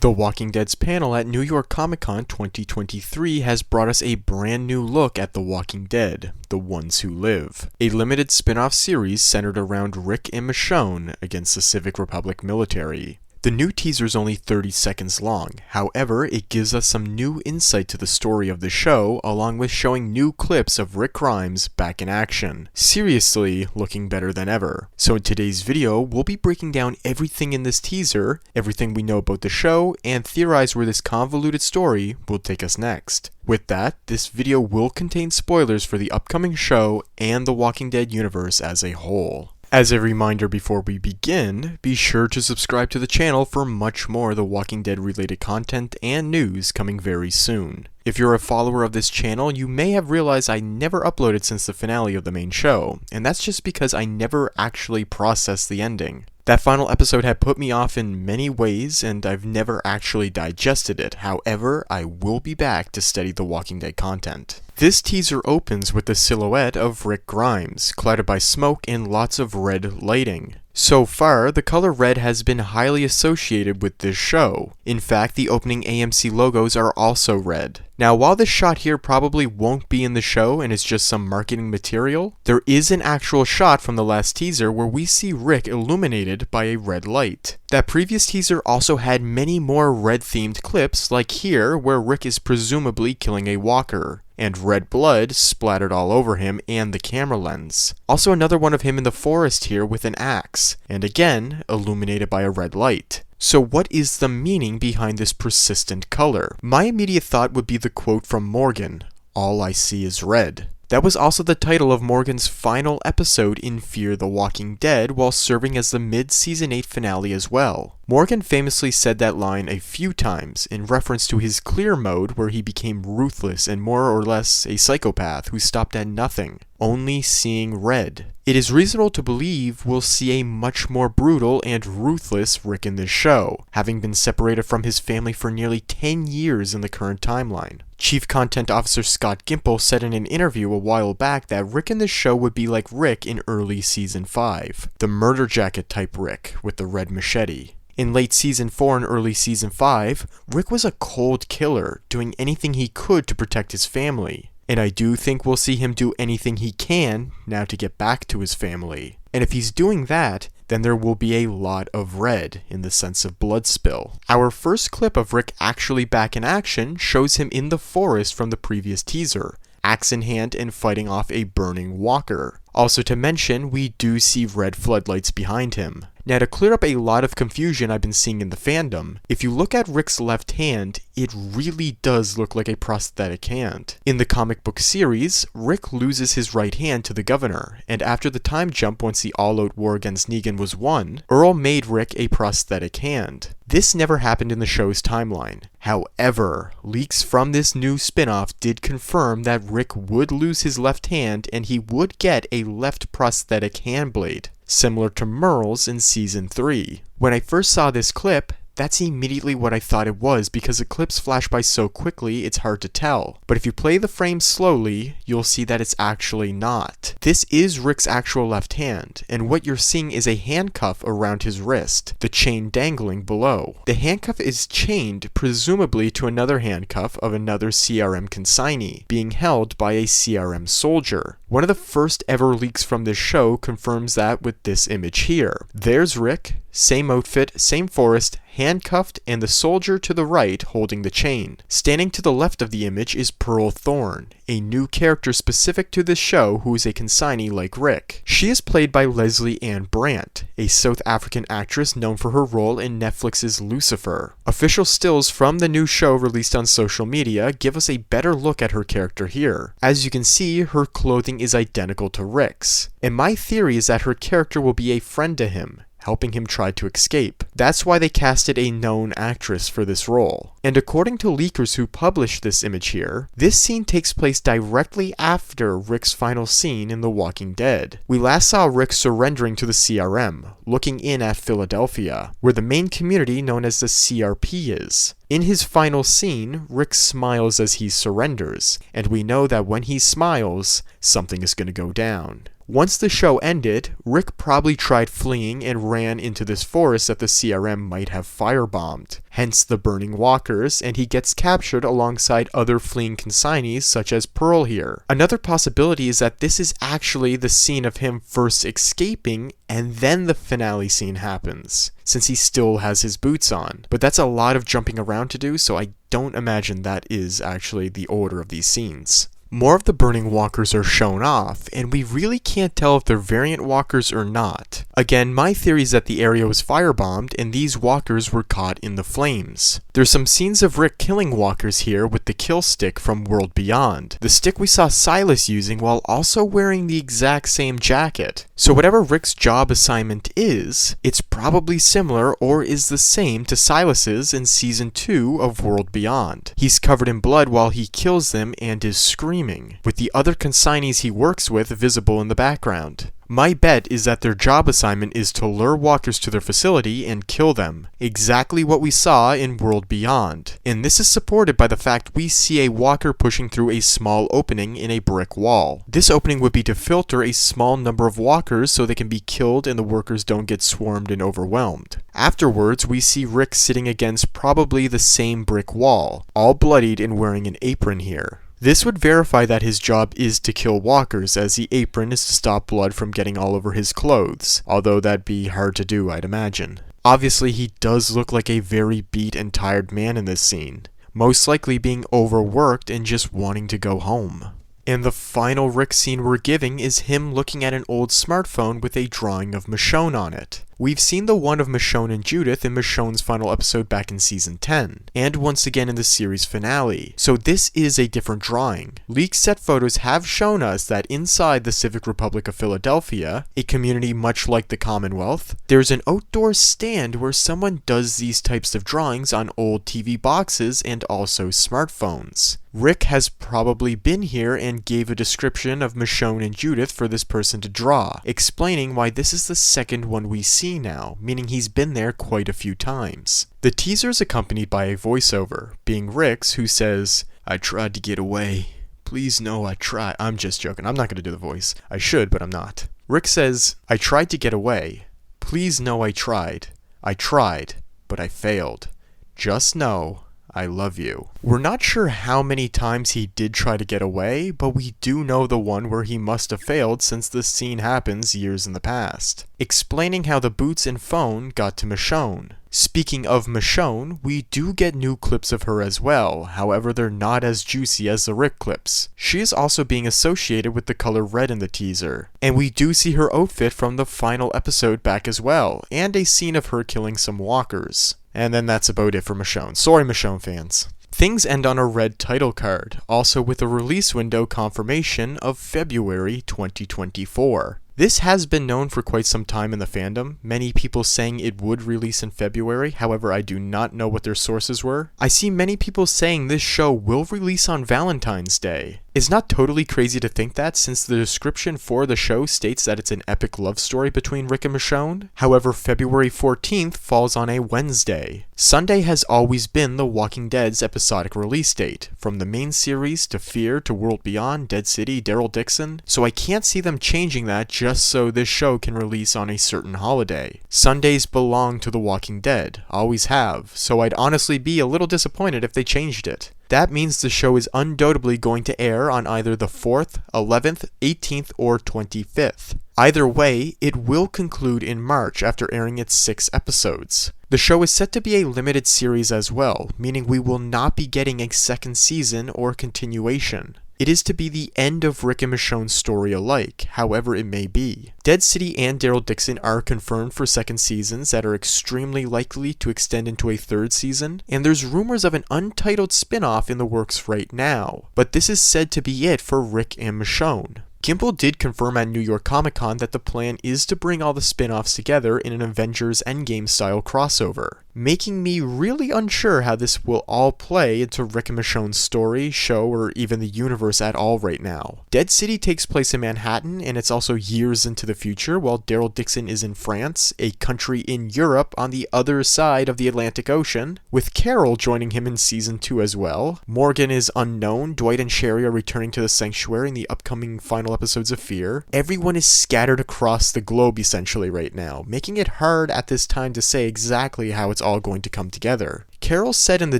The Walking Dead's panel at New York Comic Con 2023 has brought us a brand new look at The Walking Dead, The Ones Who Live, a limited spin-off series centered around Rick and Michonne against the Civic Republic Military. The new teaser is only 30 seconds long, however, it gives us some new insight to the story of the show, along with showing new clips of Rick Grimes back in action. Seriously, looking better than ever. So in today's video, we'll be breaking down everything in this teaser, everything we know about the show, and theorize where this convoluted story will take us next. With that, this video will contain spoilers for the upcoming show and the Walking Dead universe as a whole. As a reminder before we begin, be sure to subscribe to the channel for much more The Walking Dead related content and news coming very soon. If you're a follower of this channel, you may have realized I never uploaded since the finale of the main show, and that's just because I never actually processed the ending. That final episode had put me off in many ways, and I've never actually digested it. However, I will be back to study the Walking Dead content. This teaser opens with the silhouette of Rick Grimes, clouded by smoke and lots of red lighting. So far, the color red has been highly associated with this show. In fact, the opening AMC logos are also red. Now, while this shot here probably won't be in the show and is just some marketing material, there is an actual shot from the last teaser where we see Rick illuminated by a red light. That previous teaser also had many more red-themed clips, like here, where Rick is presumably killing a walker, and red blood splattered all over him and the camera lens. Also another one of him in the forest here with an axe, and again, illuminated by a red light. So what is the meaning behind this persistent color? My immediate thought would be the quote from Morgan, "All I see is red." That was also the title of Morgan's final episode in Fear the Walking Dead while serving as the mid-season 8 finale as well. Morgan famously said that line a few times in reference to his clear mode where he became ruthless and more or less a psychopath who stopped at nothing, only seeing red. It is reasonable to believe we'll see a much more brutal and ruthless Rick in this show, having been separated from his family for nearly 10 years in the current timeline. Chief Content Officer Scott Gimple said in an interview a while back that Rick in this show would be like Rick in early Season 5, the murder jacket type Rick with the red machete. In late Season 4 and early Season 5, Rick was a cold killer, doing anything he could to protect his family. And I do think we'll see him do anything he can now to get back to his family. And if he's doing that, then there will be a lot of red in the sense of blood spill. Our first clip of Rick actually back in action shows him in the forest from the previous teaser, axe in hand and fighting off a burning walker. Also to mention, we do see red floodlights behind him. Now to clear up a lot of confusion I've been seeing in the fandom, if you look at Rick's left hand, it really does look like a prosthetic hand. In the comic book series, Rick loses his right hand to the governor, and after the time jump once the all-out war against Negan was won, Earl made Rick a prosthetic hand. This never happened in the show's timeline. However, leaks from this new spin-off did confirm that Rick would lose his left hand and he would get a left prosthetic hand blade, similar to Merle's in Season 3. When I first saw this clip, that's immediately what I thought it was because the clips flash by so quickly it's hard to tell. But if you play the frame slowly, you'll see that it's actually not. This is Rick's actual left hand, and what you're seeing is a handcuff around his wrist, the chain dangling below. The handcuff is chained presumably to another handcuff of another CRM consignee, being held by a CRM soldier. One of the first ever leaks from this show confirms that with this image here. There's Rick, same outfit, same forest, handcuffed, and the soldier to the right holding the chain. Standing to the left of the image is Pearl Thorne, a new character specific to this show who is a consignee like Rick. She is played by Leslie Ann Brandt, a South African actress known for her role in Netflix's Lucifer. Official stills from the new show released on social media give us a better look at her character here. As you can see, her clothing is identical to Rick's, and my theory is that her character will be a friend to him, helping him try to escape. That's why they casted a known actress for this role. And according to leakers who published this image here, this scene takes place directly after Rick's final scene in The Walking Dead. We last saw Rick surrendering to the CRM, looking in at Philadelphia, where the main community known as the CRP is. In his final scene, Rick smiles as he surrenders, and we know that when he smiles, something is going to go down. Once the show ended, Rick probably tried fleeing and ran into this forest that the CRM might have firebombed, hence the burning walkers, and he gets captured alongside other fleeing consignees such as Pearl here. Another possibility is that this is actually the scene of him first escaping and then the finale scene happens, since he still has his boots on. But that's a lot of jumping around to do, so I don't imagine that is actually the order of these scenes. More of the burning walkers are shown off, and we really can't tell if they're variant walkers or not. Again, my theory is that the area was firebombed and these walkers were caught in the flames. There's some scenes of Rick killing walkers here with the kill stick from World Beyond, the stick we saw Silas using while also wearing the exact same jacket. So whatever Rick's job assignment is, it's probably similar or is the same to Silas's in Season 2 of World Beyond. He's covered in blood while he kills them and is screaming, with the other consignees he works with visible in the background. My bet is that their job assignment is to lure walkers to their facility and kill them, exactly what we saw in World Beyond. And this is supported by the fact we see a walker pushing through a small opening in a brick wall. This opening would be to filter a small number of walkers so they can be killed and the workers don't get swarmed and overwhelmed. Afterwards, we see Rick sitting against probably the same brick wall, all bloodied and wearing an apron here. This would verify that his job is to kill walkers, as the apron is to stop blood from getting all over his clothes, although that'd be hard to do, I'd imagine. Obviously, he does look like a very beat and tired man in this scene, most likely being overworked and just wanting to go home. And the final Rick scene we're giving is him looking at an old smartphone with a drawing of Michonne on it. We've seen the one of Michonne and Judith in Michonne's final episode back in Season 10, and once again in the series finale, so this is a different drawing. Leaked set photos have shown us that inside the Civic Republic of Philadelphia, a community much like the Commonwealth, there's an outdoor stand where someone does these types of drawings on old TV boxes and also smartphones. Rick has probably been here and gave a description of Michonne and Judith for this person to draw, explaining why this is the second one we see now, meaning he's been there quite a few times. The teaser is accompanied by a voiceover, being Rick's, who says, "I tried to get away. Please know I tried." I'm just joking, I'm not going to do the voice. I should, but I'm not. Rick says, "I tried to get away. Please know I tried. I tried, but I failed. Just know I love you." We're not sure how many times he did try to get away, but we do know the one where he must have failed since this scene happens years in the past, explaining how the boots and phone got to Michonne. Speaking of Michonne, we do get new clips of her as well, however they're not as juicy as the Rick clips. She is also being associated with the color red in the teaser, and we do see her outfit from the final episode back as well, and a scene of her killing some walkers. And then that's about it for Michonne. Sorry, Michonne fans. Things end on a red title card, also with a release window confirmation of February 2024. This has been known for quite some time in the fandom, many people saying it would release in February, however I do not know what their sources were. I see many people saying this show will release on Valentine's Day. It's not totally crazy to think that, since the description for the show states that it's an epic love story between Rick and Michonne. However, February 14th falls on a Wednesday. Sunday has always been The Walking Dead's episodic release date, from the main series to Fear to World Beyond, Dead City, Daryl, Dixon, so I can't see them changing that just so this show can release on a certain holiday. Sundays belong to The Walking Dead, always have, so I'd honestly be a little disappointed if they changed it. That means the show is undoubtedly going to air on either the 4th, 11th, 18th, or 25th. Either way, it will conclude in March after airing its 6 episodes. The show is set to be a limited series as well, meaning we will not be getting a second season or continuation. It is to be the end of Rick and Michonne's story alike, however it may be. Dead City and Daryl Dixon are confirmed for second seasons that are extremely likely to extend into a third season, and there's rumors of an untitled spin-off in the works right now, but this is said to be it for Rick and Michonne. Kimball did confirm at New York Comic Con that the plan is to bring all the spin-offs together in an Avengers Endgame style crossover. making me really unsure how this will all play into Rick and Michonne's story, show, or even the universe at all right now. Dead City takes place in Manhattan, and it's also years into the future, while Daryl Dixon is in France, a country in Europe on the other side of the Atlantic Ocean, with Carol joining him in Season 2 as well. Morgan is unknown, Dwight and Sherry are returning to the Sanctuary in the upcoming final episodes of Fear. Everyone is scattered across the globe essentially right now, making it hard at this time to say exactly how it's all going to come together. Carol said in the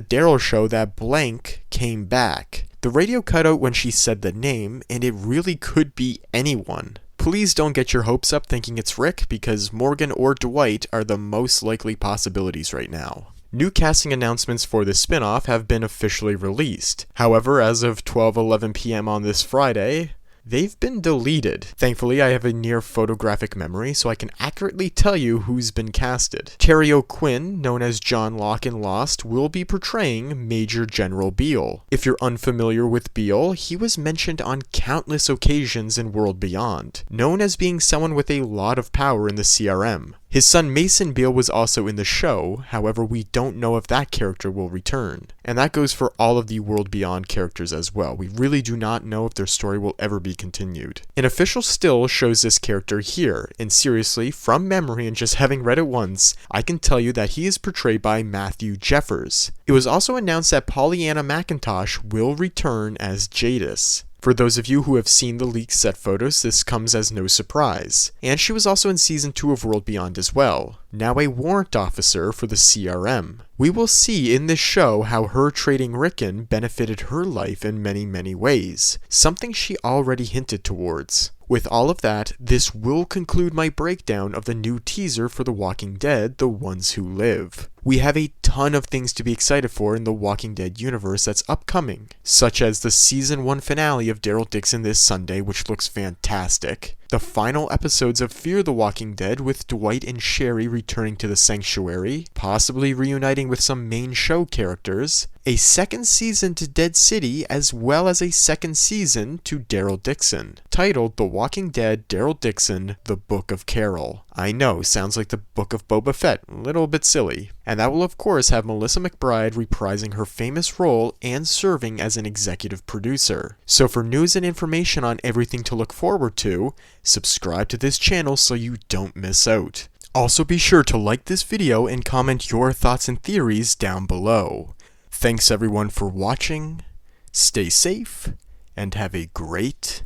Daryl show that blank came back. The radio cut out when she said the name, and it really could be anyone. Please don't get your hopes up thinking it's Rick, because Morgan or Dwight are the most likely possibilities right now. New casting announcements for the spin-off have been officially released. However, as of 12:11 p.m. on this Friday, they've been deleted. Thankfully, I have a near photographic memory, so I can accurately tell you who's been casted. Terry O'Quinn, known as John Locke in Lost, will be portraying Major General Beale. If you're unfamiliar with Beale, he was mentioned on countless occasions in World Beyond, known as being someone with a lot of power in the CRM. His son Mason Beale was also in the show, however we don't know if that character will return. And that goes for all of the World Beyond characters as well. We really do not know if their story will ever be continued. An official still shows this character here, and seriously, from memory and just having read it once, I can tell you that he is portrayed by Matthew Jeffers. It was also announced that Pollyanna McIntosh will return as Jadis. For those of you who have seen the leaked set photos, this comes as no surprise. And she was also in Season 2 of World Beyond as well, now a warrant officer for the CRM. We will see in this show how her trading Rickon benefited her life in many, many ways, something she already hinted towards. With all of that, this will conclude my breakdown of the new teaser for The Walking Dead, The Ones Who Live. We have a ton of things to be excited for in the Walking Dead universe that's upcoming, such as the Season 1 finale of Daryl Dixon this Sunday, which looks fantastic. The final episodes of Fear the Walking Dead with Dwight and Sherry returning to the Sanctuary, possibly reuniting with some main show characters, a second season to Dead City, as well as a second season to Daryl Dixon, titled The Walking Dead Daryl Dixon, The Book of Carol. I know, sounds like the Book of Boba Fett, a little bit silly. And that will of course have Melissa McBride reprising her famous role and serving as an executive producer. So for news and information on everything to look forward to, subscribe to this channel so you don't miss out. Also be sure to like this video and comment your thoughts and theories down below. Thanks everyone for watching, stay safe, and have a great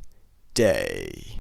day.